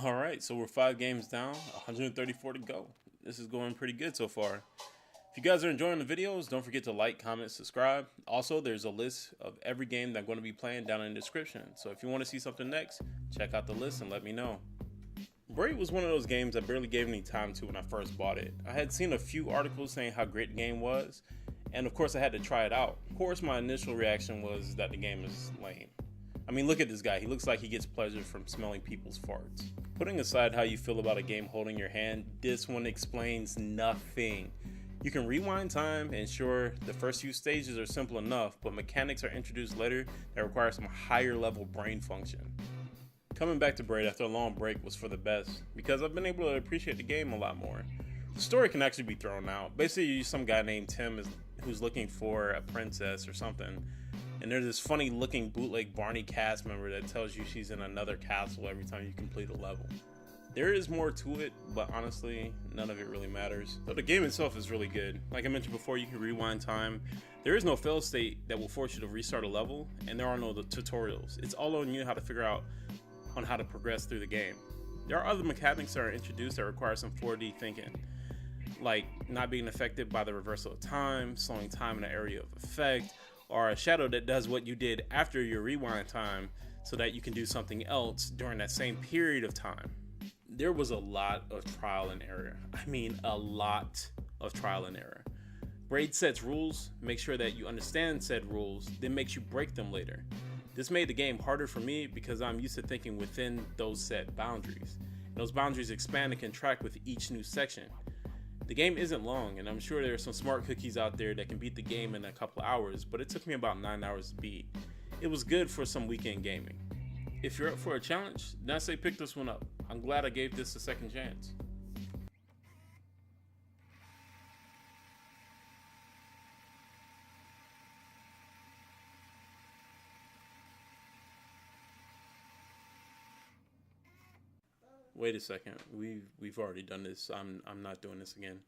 All right, so we're 5 games down, 134 to go. This is going pretty good so far. If you guys are enjoying the videos, don't forget to like, comment, subscribe. Also, there's a list of every game that I'm going to be playing down in the description. So if you want to see something next, check out the list and let me know. Braid was one of those games I barely gave any time to when I first bought it. I had seen a few articles saying how great the game was, and of course I had to try it out. Of course, my initial reaction was that the game is lame. I mean, look at this guy. He looks like he gets pleasure from smelling people's farts. Putting aside how you feel about a game holding your hand, this one explains nothing. You can rewind time, and sure, the first few stages are simple enough, but mechanics are introduced later that require some higher level brain function. Coming back to Braid after a long break was for the best, because I've been able to appreciate the game a lot more. The story can actually be thrown out. Basically, some guy named Tim who's looking for a princess or something, and there's this funny looking bootleg Barney cast member that tells you she's in another castle every time you complete a level. There is more to it, but honestly, none of it really matters. Though the game itself is really good. Like I mentioned before, you can rewind time. There is no fail state that will force you to restart a level, and there are no tutorials. It's all on you how to figure out on how to progress through the game. There are other mechanics that are introduced that require some 4D thinking, like not being affected by the reversal of time, slowing time in an area of effect, or a shadow that does what you did after your rewind time so that you can do something else during that same period of time. There was a lot of trial and error. I mean, a lot of trial and error. Braid sets rules, make sure that you understand said rules, then makes you break them later. This made the game harder for me because I'm used to thinking within those set boundaries. And those boundaries expand and contract with each new section. The game isn't long, and I'm sure there are some smart cookies out there that can beat the game in a couple hours, but it took me about 9 hours to beat. It was good for some weekend gaming. If you're up for a challenge, then I say pick this one up. I'm glad I gave this a second chance. Wait a second, we've already done this. I'm not doing this again.